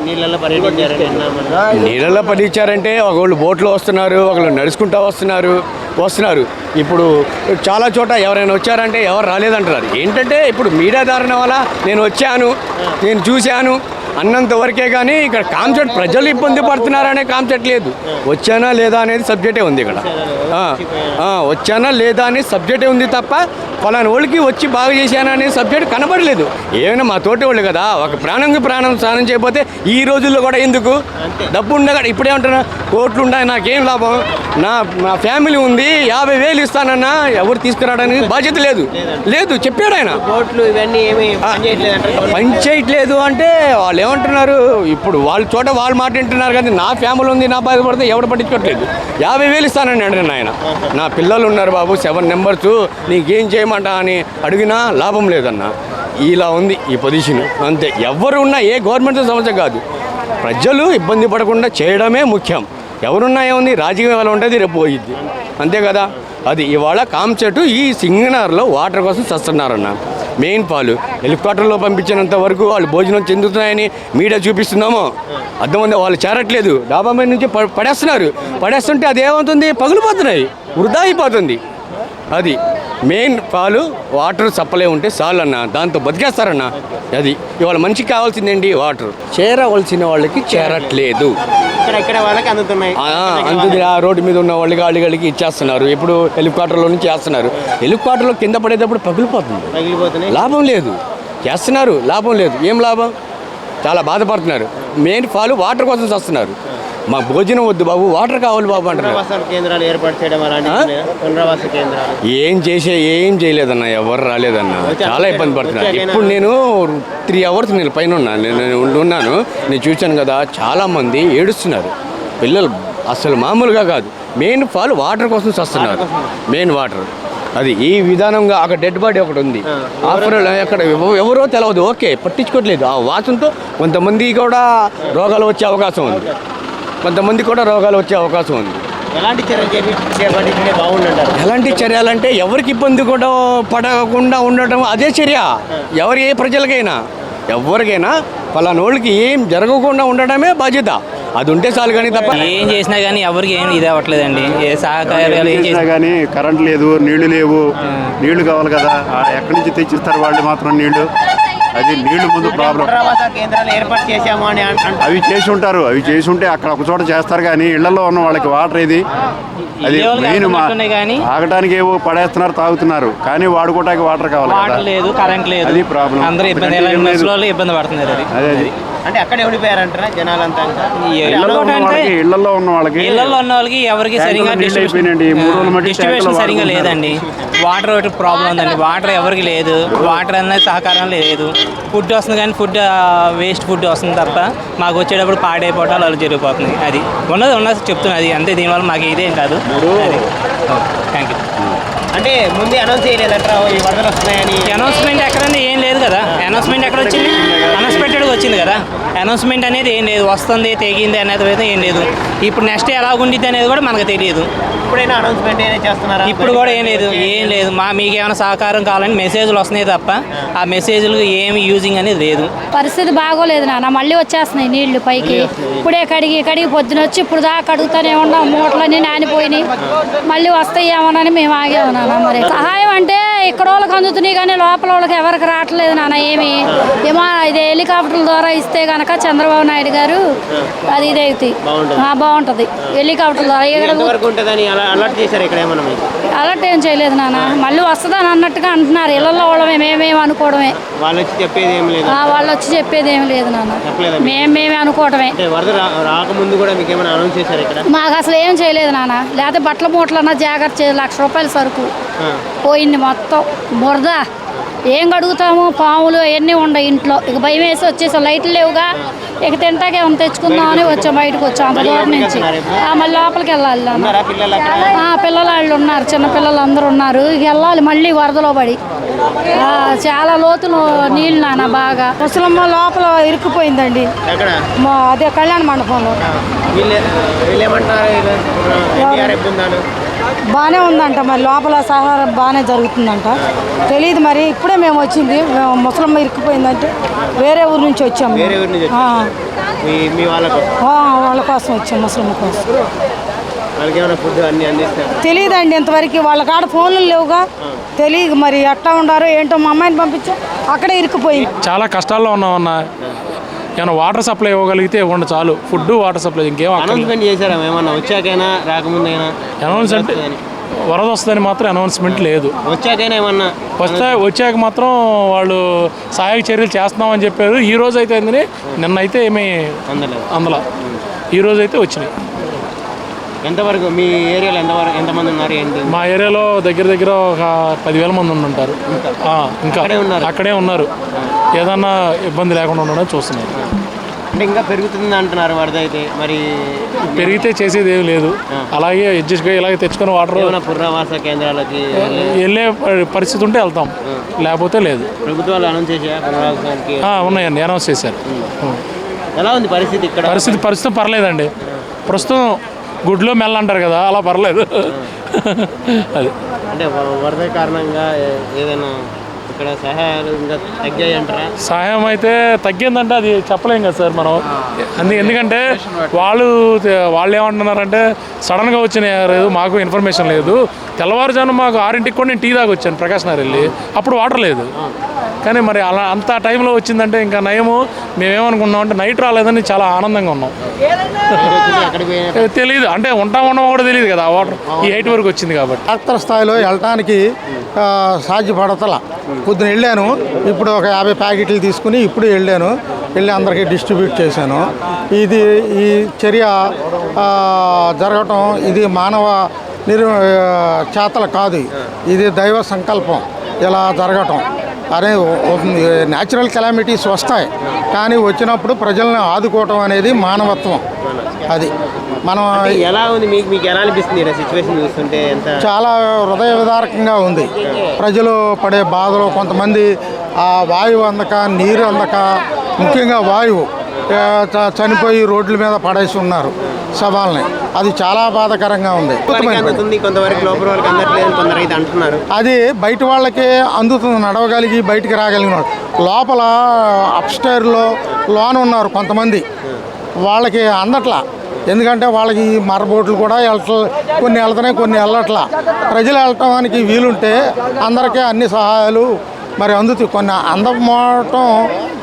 నీళ్ళల్లో పర్యటించారంటే ఒకళ్ళు బోట్లో వస్తున్నారు, ఒకళ్ళు నడుచుకుంటూ వస్తున్నారు. ఇప్పుడు చాలా చోట ఎవరైనా వచ్చారంటే ఎవరు రాలేదంటున్నారు. ఏంటంటే ఇప్పుడు మీడియా దారుణ వల్ల నేను వచ్చాను, నేను చూశాను అన్నంత వరకే కానీ ఇక్కడ కాన్సెప్ట్ ప్రజలు ఇబ్బంది పడుతున్నారనే కాన్సెప్ట్ లేదు. వచ్చానా లేదా అనేది సబ్జెక్టే ఉంది ఇక్కడ. వచ్చానా లేదా అనేది సబ్జెక్టే ఉంది తప్ప ఫలానా వాళ్ళకి వచ్చి బాగా చేశానా అనే సబ్జెక్ట్ కనబడలేదు. ఏమైనా మా తోటి వాళ్ళు కదా, ఒక ప్రాణంకి ప్రాణం స్నానం చేయకపోతే ఈ రోజుల్లో కూడా ఎందుకు డబ్బు ఉండగా ఇప్పుడేమంటున్నా కోట్లు ఉన్నాయి నాకేం లాభం, నా ఫ్యామిలీ ఉంది 50,000 ఇస్తానన్నా ఎవరు తీసుకురావడానికి బాధ్యత లేదు చెప్పాడు ఆయన. పని చేయట్లేదు అంటే వాళ్ళు ఏమంటున్నారు, ఇప్పుడు వాళ్ళ చోట వాళ్ళు మాట వింటున్నారు కానీ నా ఫ్యామిలీ ఉంది, నా బాధపడితే ఎవరు పట్టించుకోవట్లేదు. 50,000 ఇస్తానని అడిగిన ఆయన. నా పిల్లలు ఉన్నారు బాబు 7 మెంబర్స్, నీకేం చేయమంటా అని అడిగినా లాభం లేదన్న. ఇలా ఉంది ఈ పొజిషన్. అంతే, ఎవరు ఉన్నా ఏ గవర్నమెంట్ సమస్య కాదు, ప్రజలు ఇబ్బంది పడకుండా చేయడమే ముఖ్యం. ఎవరున్నా ఏముంది, రాజకీయం ఎలా ఉంటుంది రేపు పోయిద్ది, అంతే కదా. అది ఇవాళ కాన్సెప్ట్ ఈ సింగనార్లో వాటర్ కోసం చస్తున్నారన్న. మెయిన్ పాలు హెలికాప్టర్లో పంపించినంత వరకు వాళ్ళు భోజనం చెందుతున్నాయని మీడియా చూపిస్తున్నామో అర్థమైంది, వాళ్ళు చేరట్లేదు. డాబా మీద నుంచి పడేస్తుంటే అది ఏమవుతుంది, పగిలిపోతున్నాయి, వృధా అయిపోతుంది. అది మెయిన్ పాలు వాటర్ సప్లై ఉంటే చాలన్న, దాంతో బతికేస్తారన్న. అది ఇవాళ మనిషికి కావాల్సిందేంటి, వాటర్. చేరవలసిన వాళ్ళకి చేరట్లేదు, అందుతుంది. ఆ రోడ్డు మీద ఉన్న వాళ్ళకి వాళ్ళకి ఇచ్చేస్తున్నారు. ఇప్పుడు హెలికాప్టర్లో నుంచి చేస్తున్నారు. హెలికాప్టర్లో కింద పడేటప్పుడు పగిలిపోతుంది, లాభం లేదు. చేస్తున్నారు, లాభం లేదు. ఏం లాభం, చాలా బాధపడుతున్నారు. మెయిన్ పాలు వాటర్ కోసం చేస్తున్నారు. మా భోజనం వద్దు బాబు, వాటర్ కావాలి బాబు అంటారు. ఏం చేయలేదన్న, ఎవరు రాలేదన్న, చాలా ఇబ్బంది పడుతున్నారు. ఇప్పుడు నేను 3 hours నేను పైన ఉన్నాను, నేను చూశాను కదా, చాలామంది ఏడుస్తున్నారు పిల్లలు, అసలు మామూలుగా కాదు. మెయిన్ పాలు వాటర్ కోసం చేస్తున్నారు, మెయిన్ వాటర్. అది ఈ విధానంగా అక్కడ డెడ్ బాడీ ఒకటి ఉంది, ఆఫర్ అక్కడ ఎవరో తెలియదు, ఓకే పట్టించుకోవట్లేదు. ఆ వాసనతో కొంతమంది కూడా రోగాలు వచ్చే అవకాశం ఉంది, ఎలాంటి చర్యలంటే ఎవరికి ఇబ్బంది కూడా పడకుండా ఉండటం, అదే చర్య. ఏ ప్రజలకైనా ఎవరికైనా పలానోళ్ళకి ఏం జరగకుండా ఉండడమే బాధ్యత. అది ఉంటే చాలు. కానీ తప్ప ఏం చేసినా కానీ ఎవరికి ఏం ఇది అవ్వట్లేదండి. ఏ సహకారాలు ఏం చేసినా కానీ కరెంట్ లేదు, నీళ్లు లేవు. నీళ్లు కావాలి కదా, ఎక్కడి నుంచి తెచ్చిస్తారు వాళ్ళు మాత్రం నీళ్లు. అది నీళ్లు ముందు ప్రాబ్లం. అవి చేసి ఉంటే అక్కడ ఒక చోట చేస్తారు కానీ ఇళ్లలో ఉన్న వాళ్ళకి వాటర్ ఏది, అది మెయిన్. తాగడానికి ఏవో పడేస్తున్నారు, తాగుతున్నారు, కానీ వాడుకోవడానికి వాటర్ కావాలి, లేదు కరెంట్ లేదు, అది ప్రాబ్లం. అందరూ ఇబ్బంది పడుతున్నారు. అది అంటే అక్కడే ఉండిపోయారంటారా జనాలంతా? ఇళ్లలో ఉన్న వాళ్ళకి ఎవరికి సరిగా డిస్ట్రిబ్యూషన్ సరిగా లేదండి. వాటర్ ప్రాబ్లం ఉందండి, వాటర్ ఎవరికి లేదు, వాటర్ అనేది సహకారం లేదు. ఫుడ్ వస్తుంది కానీ వేస్ట్ ఫుడ్ వస్తుంది తప్ప మాకు వచ్చేటప్పుడు పాడైపోవటాలు అలా జరిగిపోతుంది. అది ఉన్నది చెప్తున్నది అంతే. దీనివల్ల మాకు ఇదేం కాదు. Thank you. అంటే ముందే అనౌన్స్ చేయలేదట్రా ఈ వరదలు వస్తున్నాయని? అనౌన్స్మెంట్ ఎక్కడండి, ఏం లేదు కదా. అనౌన్స్మెంట్ ఎక్కడ వచ్చింది? అన్ఎక్స్పెక్టెడ్గా వచ్చింది కదా. అనౌన్స్మెంట్ అనేది ఏం లేదు, వస్తుంది తెగింది అనేది అయితే ఏం లేదు. ఇప్పుడు నెక్స్ట్ ఎలా ఉండిద్ది అనేది కూడా మనకు తెలియదు. ఇప్పుడైనా అనౌన్స్మెంట్ చేస్తున్నారా? ఇప్పుడు కూడా ఏం లేదు. మీకు ఏమైనా సహకారం కావాలని మెసేజ్లు వస్తున్నాయి తప్ప ఆ మెసేజ్లు ఏమి యూజింగ్ అనేది లేదు. పరిస్థితి బాగోలేదు నాన్న, మళ్ళీ వచ్చేస్తున్నాయి నీళ్లు పైకి. ఇప్పుడే కడిగి పొద్దున వచ్చి ఇప్పుడు దాకా కడుగుతూనే ఉన్నాం, మూటలన్నీ నానిపోయినాయి, మళ్ళీ వస్తాయేమోనని మేము ఆగేమన్నా. మరి సహాయం అంటే ఇక్కడ వాళ్ళకి అందుతున్నాయి కానీ లోపల వాళ్ళకి ఎవరికి రావట్లేదు నాన్న. ఏమో ఇది హెలికాప్టర్ల ద్వారా ఇస్తే కనుక చంద్రబాబు నాయుడు గారు అది ఇదైతే బాగుంటుంది. హెలికాప్టర్ ద్వారా అలర్ట్ ఏం చేయలేదు నాన్న, మళ్ళీ వస్తుందని అన్నట్టుగా అంటున్నారు. ఇళ్లలో వాళ్ళమే మేమేమి అనుకోవడమే, వాళ్ళు వచ్చి చెప్పేది ఏమి లేదు నాన్న, మేమేమి అనుకోవడమే. మాకు అసలు ఏం చేయలేదు నాన్న. లేకపోతే బట్టల మూటలన్నా జాగ్రత్త చేయాలి. ₹1,00,000 సరుకు పోయింది మొత్తం, బురద. ఏం కడుగుతాము, పాములు అవన్నీ ఉండవు ఇంట్లో. ఇక భయం వేసి వచ్చేసాం, లైట్లు లేవుగా, ఇక తింటాకే తెచ్చుకుందామని వచ్చాం, బయటకు వచ్చాం అంత దూరం నుంచి. మళ్ళీ లోపలికి వెళ్ళాలి. పిల్లలు వాళ్ళు ఉన్నారు, చిన్న పిల్లలు అందరూ ఉన్నారు. ఇక వెళ్ళాలి మళ్ళీ వరదలో పడి. చాలా లోతులు నీళ్ళు నాన్న, బాగా. ముసలమ్మ లోపల ఇరుక్కుపోయిందండి, అదే కళ్యాణ మండపంలో. బాగానే ఉందంట, మరి లోపల సహారం బాగానే జరుగుతుందంట. తెలియదు మరి, ఇప్పుడే మేము వచ్చింది. ముసలమ్మ ఇరుక్కుపోయిందంటే వేరే ఊరు నుంచి వచ్చాము. వేరే ఊరి నుంచి మీ వాళ్ళ కోసం వాళ్ళ కోసం వచ్చాం, ముసలమ్మ కోసం. వాళ్ళకి ఏమైనా ఫుడ్ అన్ని అందిస్తారు? తెలియదండి ఇంతవరకు, వాళ్ళ కాడ ఫోన్లు లేవుగా, తెలియదు మరి ఎట్లా ఉండారో ఏంటో. మా అమ్మాయిని పంపించాం, అక్కడే ఇరుక్కుపోయింది. చాలా కష్టాల్లో ఉన్నామన్న. ఏమైనా వాటర్ సప్లై ఇవ్వగలిగితే ఇవ్వండి చాలు. ఫుడ్, వాటర్ సప్లై, ఇంకేం అనౌన్స్మెంట్ చేశారా ఏమన్నా? వచ్చాకైనా రాకముందైనా? అనౌన్స్ అంటే వరద వస్తుందని మాత్రం అనౌన్స్మెంట్ లేదు. వచ్చాకైనా ఏమన్నా? వచ్చాక మాత్రం వాళ్ళు సహాయక చర్యలు చేస్తున్నామని చెప్పారు. ఈ రోజు అయితే అయిందని, నిన్న అయితే ఏమీ అందులో ఈ రోజు అయితే వచ్చినాయి. ఎంతవరకు మీ ఏరియాలో ఎంతమంది ఉన్నారు ఏంటి? మా ఏరియాలో దగ్గర ఒక 10,000 మంది ఉంటారు. ఇంకా అక్కడే ఉన్నారు. ఏదన్నా ఇబ్బంది లేకుండా ఉండడం చూస్తున్నారు. అంటే ఇంకా పెరుగుతుంది అంటున్నారు వరద అయితే. మరి పెరిగితే చేసేది ఏమి లేదు, అలాగే అడ్జస్ట్ ఇలాగే తెచ్చుకుని వాటర్ పునరావాస కేంద్రాలకి వెళ్ళే పరిస్థితి ఉంటే వెళ్తాం, లేకపోతే లేదు. ప్రభుత్వాలు అనౌన్స్ చేసా పునరావాసానికి? ఉన్నాయండి, అనౌన్స్ చేశారు. ఎలా ఉంది పరిస్థితి ఇక్కడ? పరిస్థితి పర్లేదండి. ప్రస్తుతం గుడ్లో మెల్ల అంటారు కదా, అలా పర్లేదు. అది అంటే వరద కారణంగా ఏదైనా ఇక్కడ సహాయాలు ఇంకా తగ్గాయి అంటారా? సహాయం అయితే తగ్గిందంటే అది చెప్పలేం కదా సార్ మనం. ఎందుకంటే వాళ్ళు ఏమంటున్నారంటే సడన్గా వచ్చిన లేదు, మాకు ఇన్ఫర్మేషన్ లేదు. తెల్లవారుజాము మాకు 6ంటికి కూడా నేను టీ దాకా వచ్చాను ప్రకాశ్ నగర్ వెళ్ళి, అప్పుడు వాటర్ లేదు. కానీ మరి అలా అంత టైంలో వచ్చిందంటే ఇంకా నయము. మేమేమనుకున్నాం అంటే నైట్ రాలేదని చాలా ఆనందంగా ఉన్నాం. తెలియదు అంటే ఉండమో కూడా తెలియదు కదా, వాటర్ ఈ హైట్ వరకు వచ్చింది కాబట్టి. డాక్టర్ స్థాయిలో వెళ్ళటానికి సాధ్యపడతలా. పొద్దున వెళ్ళాను, ఇప్పుడు ఒక 50 ప్యాకెట్లు తీసుకుని ఇప్పుడు వెళ్ళి అందరికీ డిస్ట్రిబ్యూట్ చేశాను. ఈ చర్య జరగటం ఇది మానవ చేతలు కాదు, ఇది దైవ సంకల్పం. ఇలా జరగటం అనేది న్యాచురల్ కెలామిటీస్ వస్తాయి, కానీ వచ్చినప్పుడు ప్రజల్ని ఆదుకోవటం అనేది మానవత్వం. అది మనం ఎలా ఉంది మీకు ఎలా అనిపిస్తుంది సిచ్యువేషన్ చూస్తుంటే? చాలా హృదయ విదారకంగా ఉంది. ప్రజలు పడే బాధలు, కొంతమంది ఆ వాయువు అందక, నీరు అందక, ముఖ్యంగా వాయువు చనిపోయి రోడ్ల మీద పడేసి ఉన్నారు శవాల్ని. అది చాలా బాధాకరంగా ఉంది. అది బయట వాళ్ళకే అందుతుంది, నడవగలిగి బయటికి రాగలిగిన లోపల అప్స్టైర్లో లోన్ ఉన్నారు కొంతమంది, వాళ్ళకి అందట్లా. ఎందుకంటే వాళ్ళకి ఈ మరబోట్లు కూడా కొన్ని వెళ్తున్నాయి, కొన్ని వెళ్ళట్లా. ప్రజలు వెళ్ళటానికి వీలుంటే అందరికీ అన్ని సహాయాలు మరి అందుతాయి. కొన్ని అందమోవటం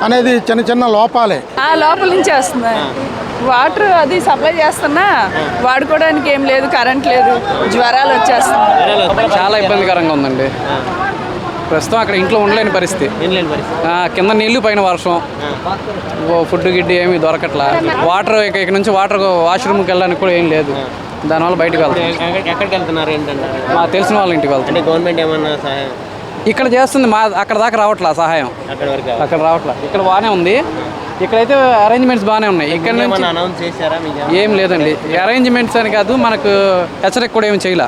అనేది చిన్న లోపాలే. లోపల నుంచి వస్తున్నాయి. వాటర్ అది సప్లై చేస్తున్నా వాడుకోవడానికి ఏం లేదు, కరెంట్ లేదు, జ్వరాలు వచ్చేస్తున్నాయి. చాలా ఇబ్బందికరంగా ఉందండి. ప్రస్తుతం అక్కడ ఇంట్లో ఉండలేని పరిస్థితి. కింద నీళ్లు, పైన వర్షం, ఫుడ్ గిడ్డి ఏమీ దొరకట్లా. వాటర్ ఇక్కడ నుంచి వాష్రూమ్కి వెళ్ళడానికి కూడా ఏం లేదు. దానివల్ల బయటకు వెళ్తాం. ఎక్కడికి వెళ్తున్నారు ఏంటంటే? మాకు తెలిసిన వాళ్ళ ఇంటికి వెళ్తాం. గవర్నమెంట్ ఏమన్నా సహాయం ఇక్కడ చేస్తుంది, అక్కడ దాకా రావట్లా సహాయం. అక్కడ రావట్లా. ఇక్కడ బాగానే ఉంది, ఇక్కడైతే అరేంజ్మెంట్స్ బాగానే ఉన్నాయి. ఇక్కడ నుంచి అనౌన్స్ చేశారా? ఏం లేదండి, అరేంజ్మెంట్స్ అని కాదు, మనకు హెచ్చరిక కూడా ఏమి చేయలే.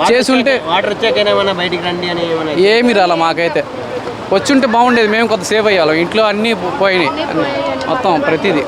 చేసి ఉంటే వాటర్ వచ్చాకైనా బయటికి రండి అని ఏమి రాలా. మాకైతే వచ్చి ఉంటే బాగుండేది, మేము కొంత సేవ్ అయ్యాలి. ఇంట్లో అన్నీ పోయినాయి మొత్తం ప్రతిదీ.